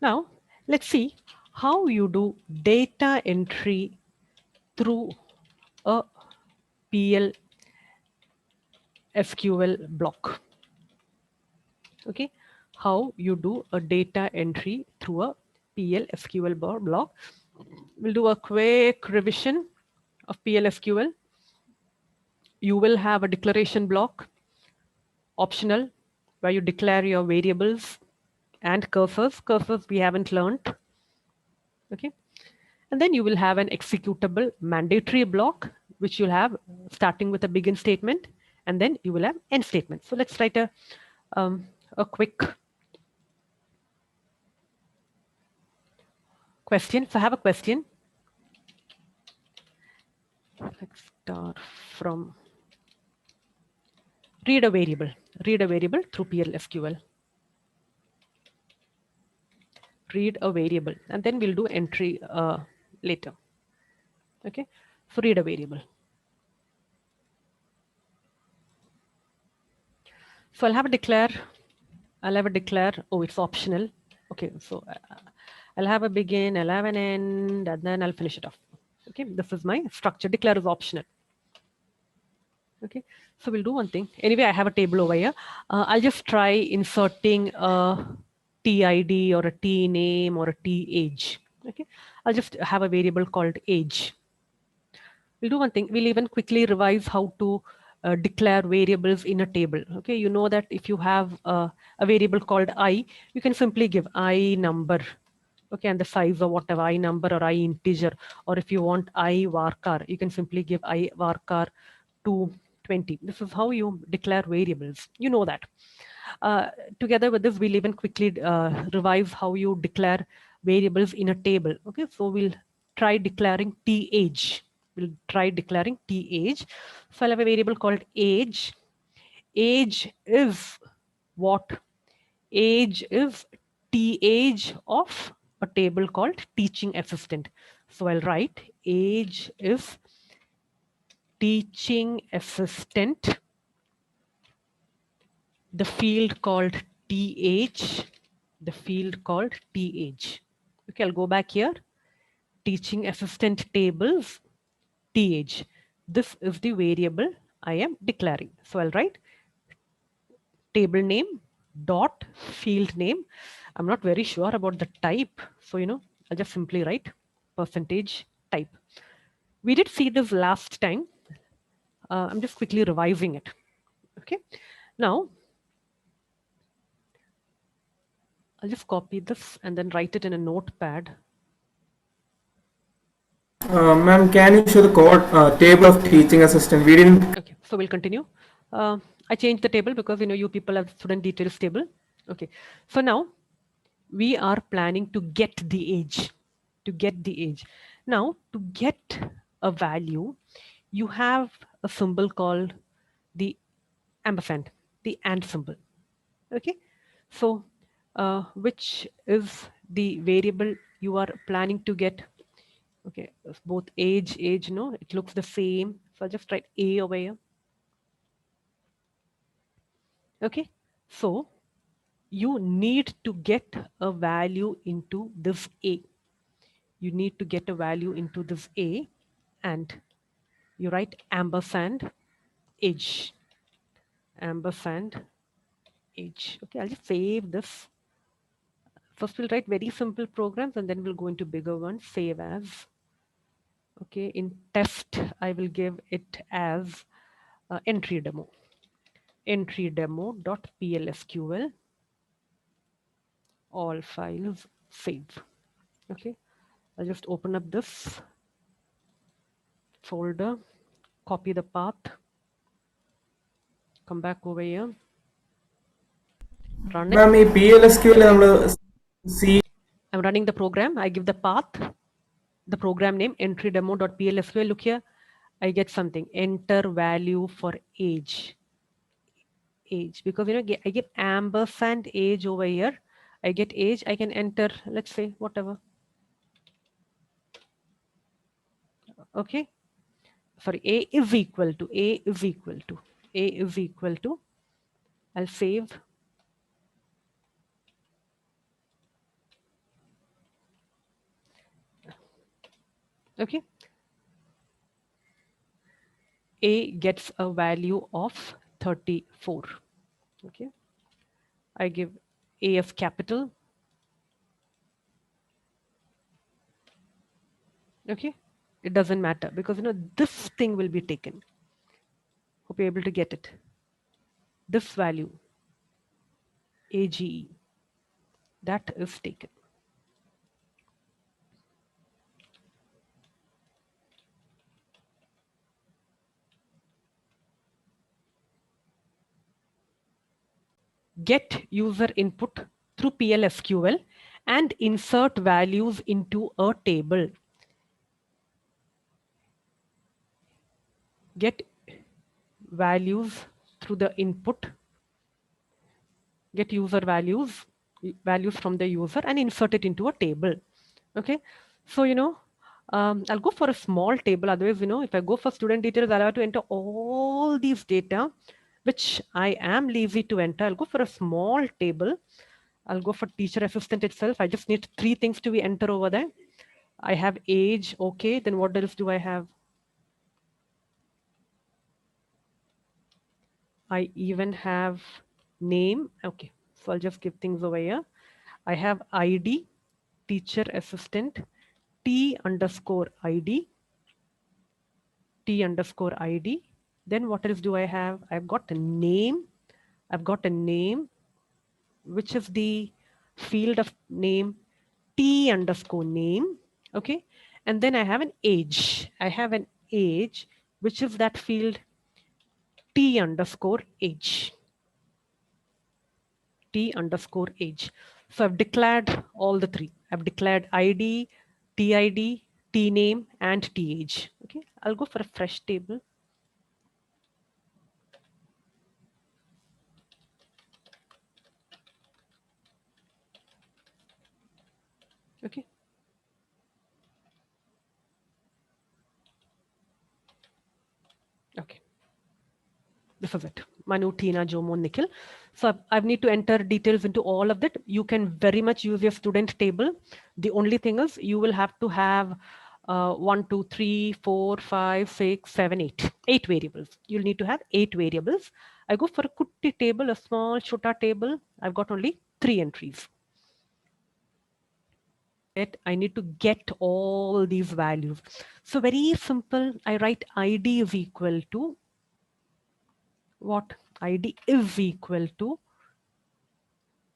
Now, let's see how you do data entry through a PL SQL block. Okay, how you do a data entry through a PL SQL block. We'll do a quick revision of PL SQL. You will have a declaration block, optional, where you declare your variables and cursors. Cursors we haven't learned. Okay, and then you will have an executable mandatory block, which you'll have starting with a begin statement, and then you will have end statement. So let's write a quick question. So I have a question. Let's start from read a variable. Read a variable through PL SQL. Read a variable, and then we'll do entry later. Okay, so read a variable. So I'll have a declare. I'll have a declare. Oh, it's optional. Okay, so I'll have a begin, I'll have an end, and then I'll finish it off. Okay, this is my structure. Declare is optional. Okay, so we'll do one thing. Anyway, I have a table over here. I'll just try inserting a TID or a T name or a T age. Okay, I'll just have a variable called age. We'll do one thing. We'll even quickly revise how to declare variables in a table. Okay, you know that if you have a variable called I, you can simply give I number. Okay, and the size of whatever I number or I integer, or if you want I varchar, you can simply give I varchar to 20. This is how you declare variables. You know that. Together with this, we'll even quickly revise how you declare variables in a table. Okay, so we'll try declaring T age. We'll try declaring T age. So I'll have a variable called age. Age is what? Age is T age of a table called teaching assistant. So I'll write age is teaching assistant, the field called TH, the field called TH. Okay, I'll go back here. Teaching assistant tables, TH. This is the variable I am declaring. So I'll write table name dot field name. I'm not very sure about the type. So, I'll just simply write percentage type. We did see this last time. I'm just quickly revising it. Okay. Now, I'll just copy this and then write it in a notepad. Ma'am, can you show the code table of teaching assistant? We didn't. Okay, so we'll continue. I changed the table because you people have student details table. Okay, so now we are planning to get the age. To get the age. Now to get a value, you have a symbol called the ampersand, the and symbol. Okay, so which is the variable you are planning to get? Okay, both age, it looks the same. So I'll just write A over here. Okay, so you need to get a value into this A. You need to get a value into this A, and you write ampersand age. Ampersand age. Okay, I'll just save this. First, we'll write very simple programs and then we'll go into bigger ones. Save as. Okay, in test, I will give it as entry demo. Entry demo.plsql. All files save. Okay, I'll just open up this folder, copy the path, come back over here, run it. Ma'am, ഈ PLSQL നമ്മൾ C. I'm running the program. I give the path, the program name entry demo.plsql. Look here, I get something. Enter value for age. Age, because I get ampersand age over here. I get age. I can enter, let's say, whatever. Okay. Sorry, A is equal to. I'll save. Okay. A gets a value of 34. Okay. I give A as capital. Okay. It doesn't matter because this thing will be taken. Hope you're able to get it. This value, AGE, that is taken. Get user input through PLSQL and insert values into a table. Get values through the input, get user values from the user and insert it into a table. Okay. So, I'll go for a small table. Otherwise, if I go for student details, I'll have to enter all these data, which I am lazy to enter. I'll go for a small table. I'll go for teacher assistant itself. I just need 3 things to be entered over there. I have age. Okay. Then what else do I have? I even have name. Okay. So I'll just give things over here. I have ID, teacher assistant, T underscore ID, T underscore ID. Then what else do I have? I've got a name. I've got a name, which is the field of name, T underscore name. Okay. And then I have an age. I have an age, which is that field T underscore age. T underscore age. So I've declared all the 3. I've declared ID, TID, T name, and T age. Okay. I'll go for a fresh table. Okay. Okay. This is it. Manu, Tina, Jomo, Nikhil. So I need to enter details into all of that. You can very much use your student table. The only thing is you will have to have 1, 2, 3, 4, 5, 6, 7, 8. 8 variables. You'll need to have 8 variables. I go for a kutti table, a small chota table. I've got only 3 entries. I need to get all these values. So very simple. I write ID is equal to what? ID is equal to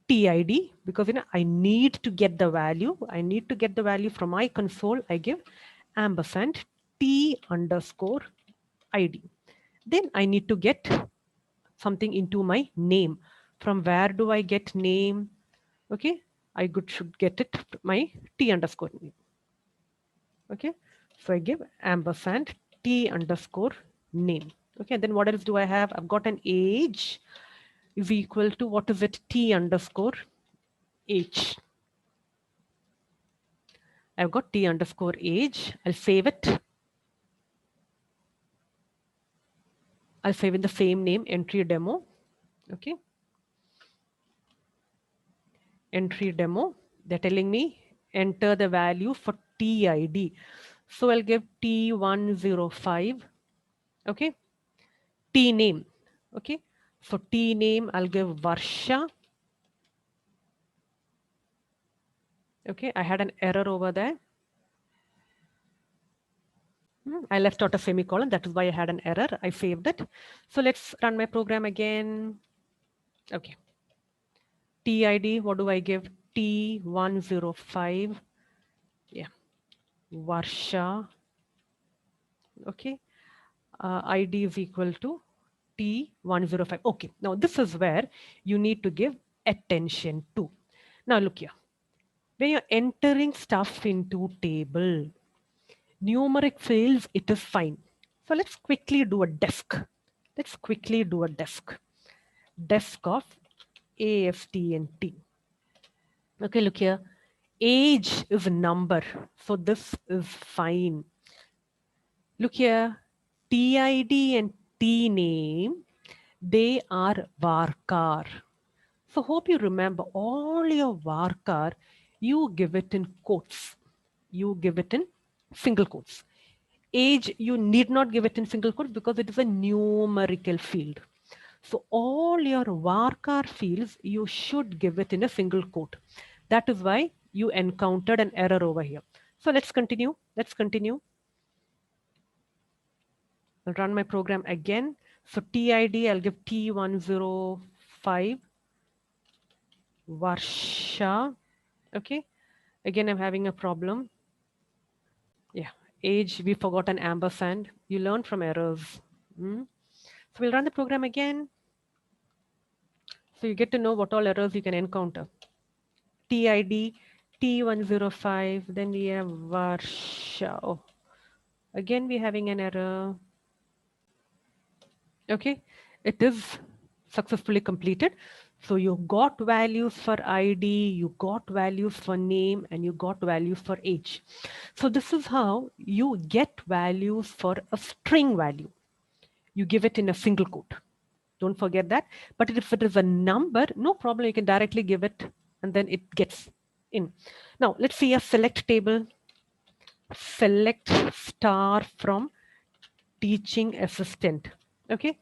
TID because I need to get the value. I need to get the value from my console. I give ampersand T underscore ID. Then I need to get something into my name. From where do I get name? Okay, I should get it my T underscore name. Okay, so I give ampersand T underscore name. Okay, and then what else do I have? I've got an age is equal to what is it? T underscore age. I've got T underscore age. I'll save it. I'll save in the same name, entry demo. Okay. Entry demo. They're telling me enter the value for TID. So I'll give T105. Okay. T name. Okay. So T name, I'll give Varsha. Okay. I had an error over there. I left out a semicolon. That is why I had an error. I saved it. So let's run my program again. Okay. TID, what do I give? T105. Yeah. Varsha. Okay. ID is equal to T105. Okay. Now this is where you need to give attention to. Now look here. When you're entering stuff into table, numeric fields, it is fine. So let's quickly do a desk. Let's quickly do a desk. Desk of ASTNT. Okay, look here. Age is a number. So this is fine. Look here. TID and TName, they are varchar. So hope you remember all your varchar, you give it in quotes. You give it in single quotes. Age, you need not give it in single quotes because it is a numerical field. So all your varchar fields, you should give it in a single quote. That is why you encountered an error over here. So let's continue. Let's continue. I'll run my program again. So TID, I'll give T105 Varsha. Okay. Again, I'm having a problem. Yeah. Age, we forgot an ampersand. You learn from errors. So we'll run the program again. So you get to know what all errors you can encounter. TID, T105, then we have Varsha. Oh, again, we're having an error. Okay, it is successfully completed. So you got values for ID, you got values for name, and you got values for age. So this is how you get values for a string value. You give it in a single quote. Don't forget that. But if it is a number, no problem. You can directly give it and then it gets in. Now let's see a select table. Select star from teaching assistant. Okay.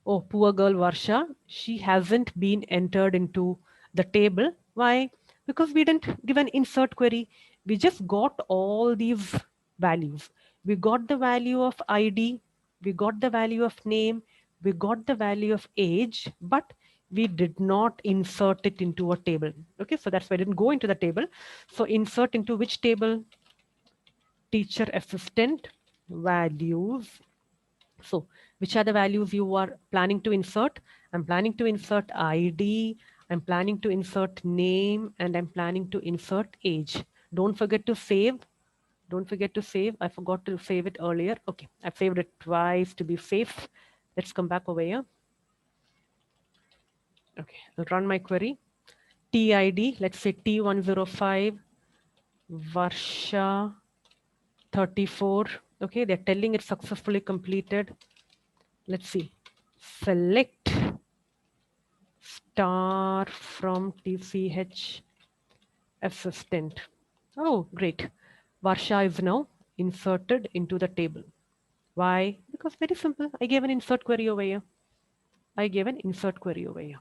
Oh, poor girl Varsha. She hasn't been entered into the table. Why? Because we didn't give an insert query. We just got all these values. We got the value of ID. We got the value of name. We got the value of age, but we did not insert it into a table. Okay, so that's why I didn't go into the table. So insert into which table? Teacher assistant values. So which are the values you are planning to insert? I'm planning to insert ID, I'm planning to insert name, and I'm planning to insert age. Don't forget to save. Don't forget to save. I forgot to save it earlier. Okay, I've saved it twice to be safe. Let's come back over here. Okay, I'll run my query. TID, let's say T105, Varsha 34. Okay, they're telling it successfully completed. Let's see. Select star from TCH assistant. Oh, great. Varsha is now inserted into the table. Why? Because very simple. I gave an insert query over here. I gave an insert query over here.